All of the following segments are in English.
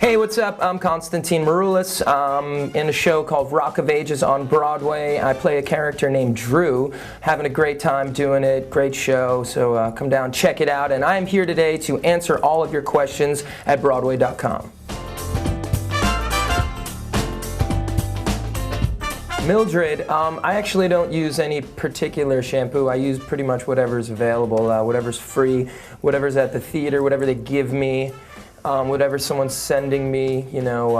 Hey, what's up? I'm Constantine Maroulis. I'm in a show called Rock of Ages on Broadway. I play a character named Drew. Having a great time doing it. Great show. So come down, check it out. And I am here today to answer all of your questions at Broadway.com. Mildred, I actually don't use any particular shampoo. I use pretty much whatever's available, whatever's free, whatever's at the theater, whatever they give me. Whatever someone's sending me, you know,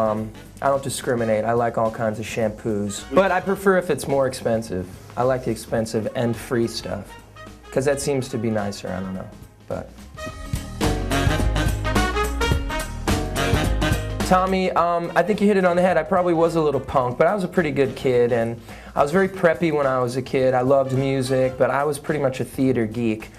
I don't discriminate. I like all kinds of shampoos. But I prefer if it's more expensive. I like the expensive and free stuff. Because that seems to be nicer, I don't know. But Tommy, I think you hit it on the head. I probably was a little punk, but I was a pretty good kid, and I was very preppy when I was a kid. I loved music, but I was pretty much a theater geek.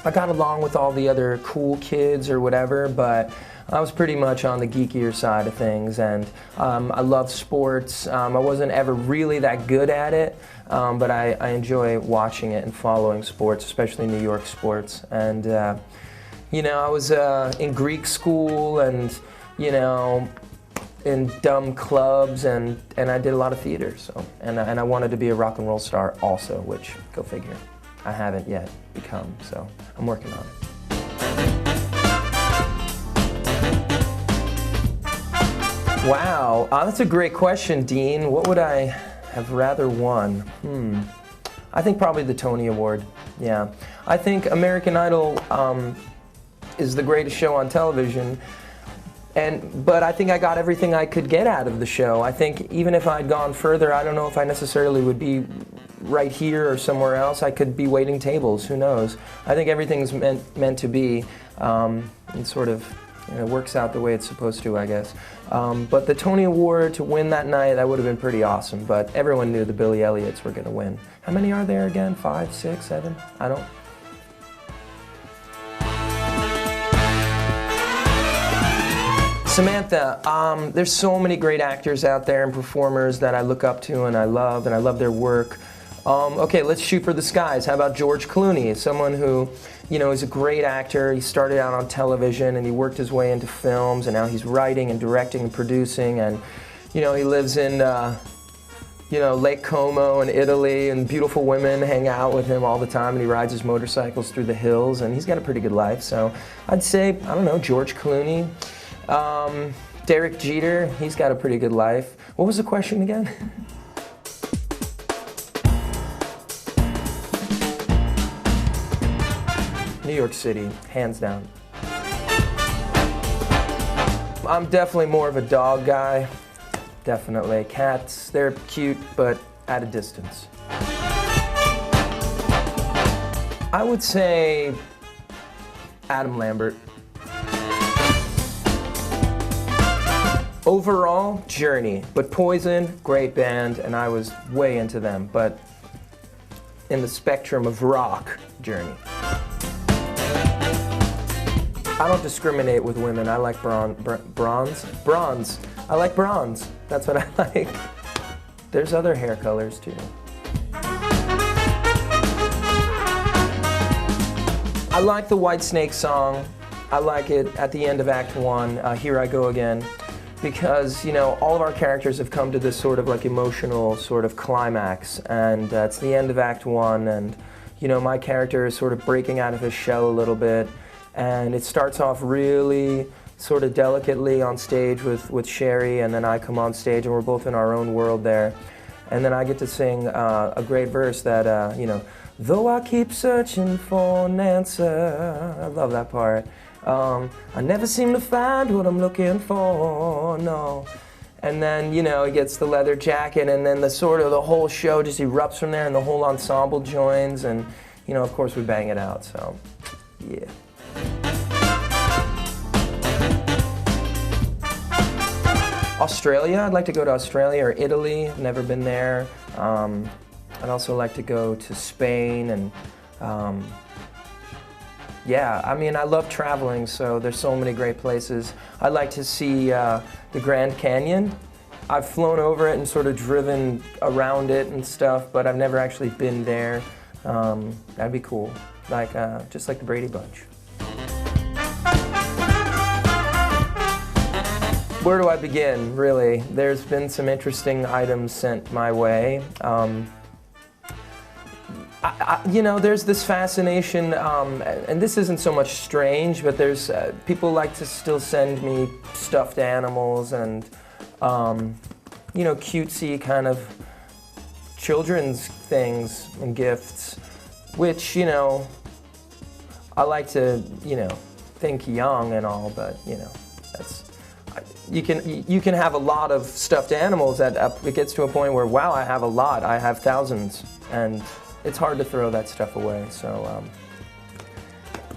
I got along with all the other cool kids or whatever, but I was pretty much on the geekier side of things, and I loved sports. I wasn't ever really that good at it, but I enjoy watching it and following sports, especially New York sports. And you know, I was in Greek school and, you know, in dumb clubs, and I did a lot of theater. So, and I wanted to be a rock and roll star also, which, go figure, I haven't yet become, so I'm working on it. Wow, that's a great question, Dean. What would I have rather won? I think probably the Tony Award, yeah. I think American Idol is the greatest show on television, but I think I got everything I could get out of the show. I think even if I'd gone further, I don't know if I necessarily would be right here or somewhere else. I could be waiting tables, who knows. I think everything's meant to be, and sort of, you know, works out the way it's supposed to, I guess. But the Tony Award, to win that night, that would have been pretty awesome, but everyone knew the Billy Elliots were going to win. How many are there again? 5, 6, 7? I don't... Samantha, there's so many great actors out there and performers that I look up to and I love their work. Okay, let's shoot for the skies. How about George Clooney? Someone who, you know, is a great actor. He started out on television and he worked his way into films, and now he's writing and directing and producing, and, you know, he lives in, you know, Lake Como in Italy, and beautiful women hang out with him all the time, and he rides his motorcycles through the hills, and he's got a pretty good life. So I'd say, I don't know, George Clooney. Derek Jeter, he's got a pretty good life. What was the question again? New York City, hands down. I'm definitely more of a dog guy. Definitely. Cats, they're cute, but at a distance. I would say Adam Lambert. Overall, Journey, but Poison, great band, and I was way into them, but in the spectrum of rock, Journey. I don't discriminate with women. I like bronze. I like bronze. That's what I like. There's other hair colors too. I like the Whitesnake song. I like it at the end of Act 1, Here I Go Again, because, you know, all of our characters have come to this sort of like emotional sort of climax, and it's the end of Act 1, and, you know, my character is sort of breaking out of his shell a little bit, and it starts off really sort of delicately on stage with Sherry, and then I come on stage and we're both in our own world there, and then I get to sing a great verse that, you know, though I keep searching for an answer. I love that part. I never seem to find what I'm looking for, no. And then, you know, he gets the leather jacket, and then the whole show just erupts from there, and the whole ensemble joins, and, you know, of course we bang it out, so, yeah. Australia, I'd like to go to Australia or Italy, I've never been there. I'd also like to go to Spain, and yeah, I mean, I love traveling, so there's so many great places. I'd like to see the Grand Canyon. I've flown over it and sort of driven around it and stuff, but I've never actually been there. That'd be cool, like just like the Brady Bunch. where do I begin, really? There's been some interesting items sent my way. You know, there's this fascination, and this isn't so much strange, but there's people like to still send me stuffed animals and, you know, cutesy kind of children's things and gifts, which, you know, I like to, you know, think young and all, but, you know, that's, you can have a lot of stuffed animals that it gets to a point where, wow, I have a lot, I have thousands, and it's hard to throw that stuff away, so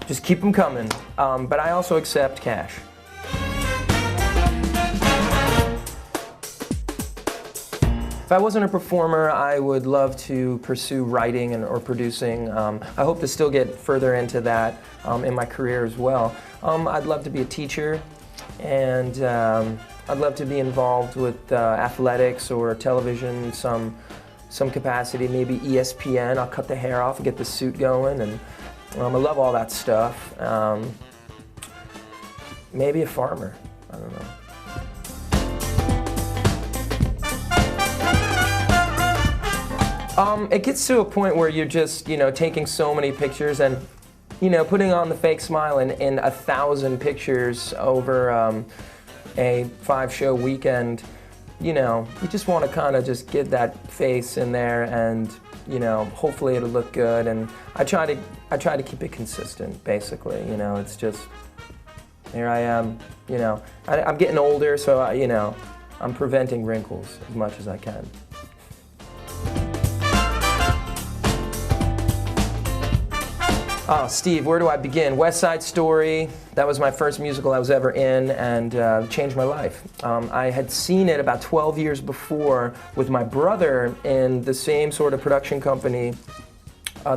just keep them coming. But I also accept cash. If I wasn't a performer, I would love to pursue writing or producing. I hope to still get further into that in my career as well. I'd love to be a teacher, and I'd love to be involved with athletics or television, some capacity, maybe ESPN. I'll cut the hair off and get the suit going, and I love all that stuff. Maybe a farmer, I don't know. It gets to a point where you're just, you know, taking so many pictures and, you know, putting on the fake smile in 1,000 pictures over a 5-show weekend. You know, you just want to kind of just get that face in there, and, you know, hopefully it'll look good. And I try to keep it consistent, basically. You know, it's just, here I am. You know, I'm getting older, so you know, I'm preventing wrinkles as much as I can. Oh, Steve, where do I begin? West Side Story, that was my first musical I was ever in, and changed my life. I had seen it about 12 years before with my brother in the same sort of production company.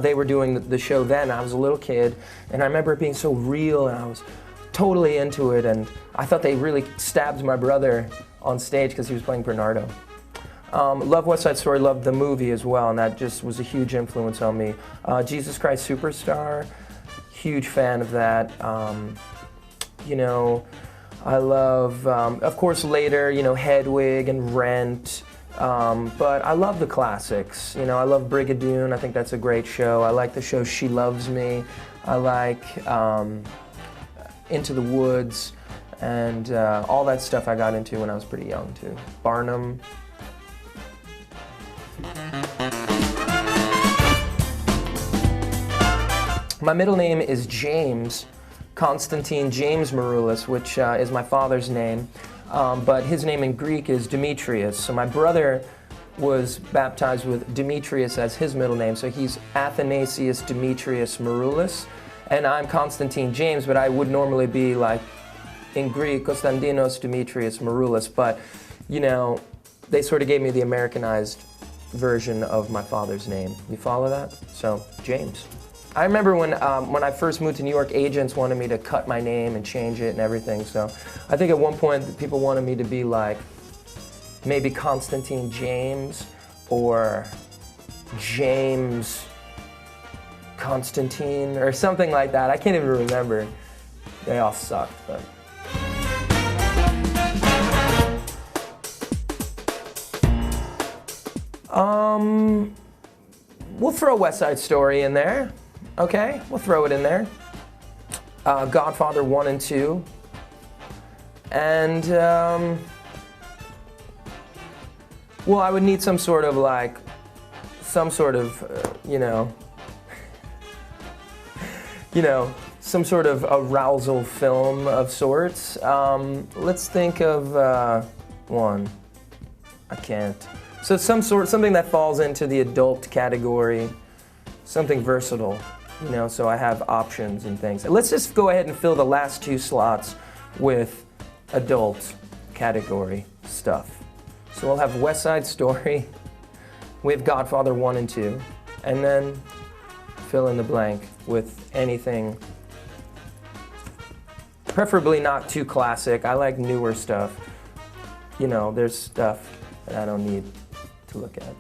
They were doing the show then. I was a little kid, and I remember it being so real, and I was totally into it, and I thought they really stabbed my brother on stage because he was playing Bernardo. Love West Side Story, loved the movie as well, and that just was a huge influence on me. Jesus Christ Superstar, huge fan of that. You know, I love, of course later, you know, Hedwig and Rent, but I love the classics. You know, I love Brigadoon, I think that's a great show. I like the show She Loves Me. I like Into the Woods, and all that stuff I got into when I was pretty young too. Barnum. My middle name is James, Constantine James Maroulis, which is my father's name, but his name in Greek is Demetrius. So my brother was baptized with Demetrius as his middle name, so he's Athanasius Demetrius Maroulis, and I'm Constantine James, but I would normally be like, in Greek, Konstantinos Demetrius Maroulis, but, you know, they sort of gave me the Americanized version of my father's name. You follow that? So, James. I remember when I first moved to New York, agents wanted me to cut my name and change it and everything, so I think at one point people wanted me to be like, maybe Constantine James, or James Constantine, or something like that. I can't even remember. They all sucked, but. We'll throw West Side Story in there, okay? We'll throw it in there. Godfather 1 and 2. And, well, I would need some sort of, you know, some sort of arousal film of sorts. Let's think of one. I can't. So something that falls into the adult category, something versatile, you know, so I have options and things. Let's just go ahead and fill the last 2 slots with adult category stuff. So we'll have West Side Story, we have Godfather 1 and 2, and then fill in the blank with anything, preferably not too classic. I like newer stuff. You know, there's stuff that I don't need to look at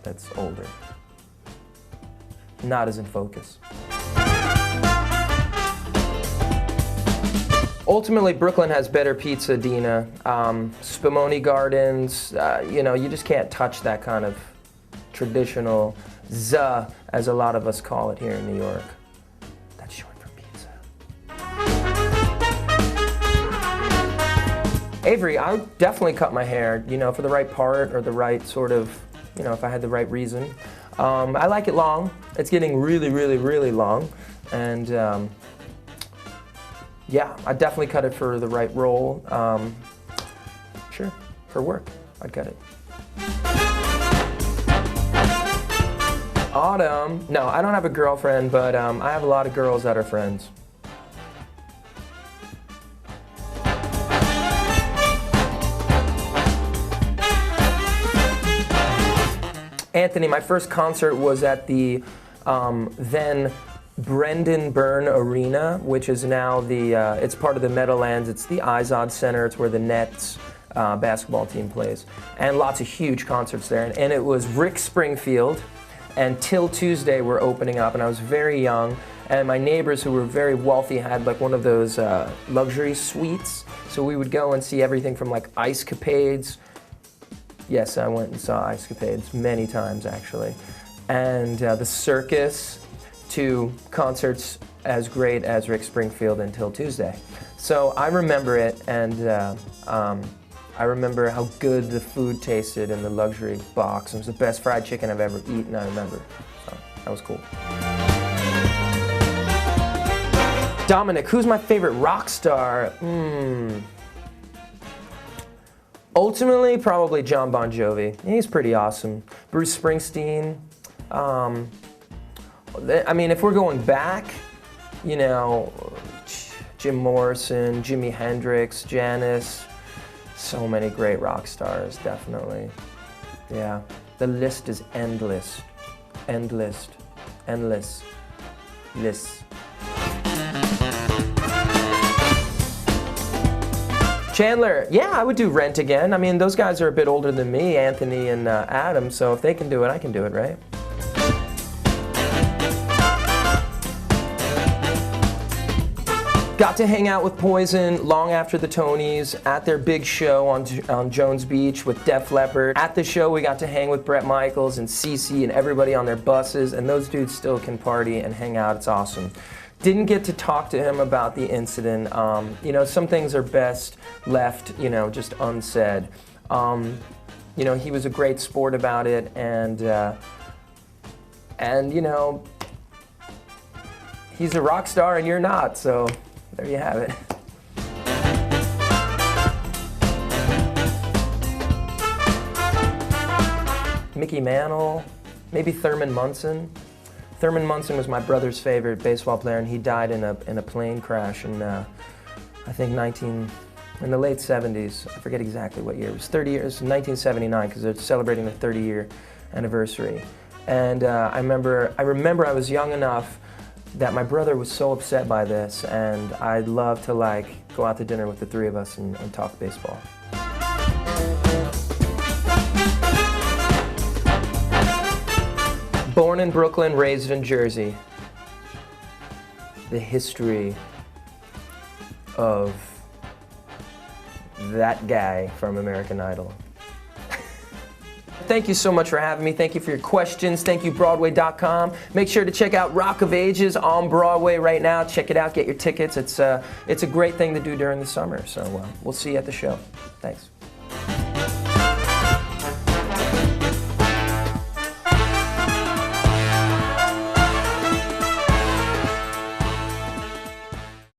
that's older, not as in focus. Ultimately, Brooklyn has better pizza, Dina. Spumoni Gardens, you know, you just can't touch that kind of traditional za, as a lot of us call it here in New York. That's short for pizza. Avery, I would definitely cut my hair, you know, for the right part or the right sort of, you know, if I had the right reason. I like it long. It's getting really, really, really long. And yeah, I'd definitely cut it for the right role. Sure, for work, I'd cut it. Autumn, no, I don't have a girlfriend, but I have a lot of girls that are friends. Anthony, my first concert was at the then Brendan Byrne Arena, which is now the, it's part of the Meadowlands. It's the Izod Center. It's where the Nets basketball team plays. And lots of huge concerts there. And it was Rick Springfield and Till Tuesday were opening up, and I was very young. And my neighbors, who were very wealthy, had like one of those luxury suites. So we would go and see everything from like Ice Capades. Yes, I went and saw Ice Capades many times, actually. And the Circus, to concerts as great as Rick Springfield and Till Tuesday. So I remember it, and I remember how good the food tasted in the luxury box. It was the best fried chicken I've ever eaten, I remember. So that was cool. Dominic, who's my favorite rock star? Ultimately, probably John Bon Jovi. He's pretty awesome. Bruce Springsteen. I mean, if we're going back, you know, Jim Morrison, Jimi Hendrix, Janis, so many great rock stars, definitely. Yeah, the list is endless. Endless. Endless. List. Chandler, yeah, I would do Rent again. I mean, those guys are a bit older than me, Anthony and Adam, so if they can do it, I can do it, right? Got to hang out with Poison long after the Tonys at their big show on Jones Beach with Def Leppard. At the show, we got to hang with Bret Michaels and CeCe and everybody on their buses, and those dudes still can party and hang out. It's awesome. Didn't get to talk to him about the incident. You know, some things are best left, you know, just unsaid. You know, he was a great sport about it, and you know, he's a rock star and you're not, so there you have it. Mickey Mantle, maybe Thurman Munson. Thurman Munson was my brother's favorite baseball player, and he died in a plane crash in, I think, in the late 70s. I forget exactly what year. It was 30 years, 1979, because they're celebrating the 30-year anniversary. And I remember I was young enough that my brother was so upset by this, and I'd love to like go out to dinner with the three of us and talk baseball. Born in Brooklyn, raised in Jersey. The history of that guy from American Idol. Thank you so much for having me. Thank you for your questions. Thank you, Broadway.com. Make sure to check out Rock of Ages on Broadway right now. Check it out, get your tickets. It's a great thing to do during the summer. So we'll see you at the show. Thanks.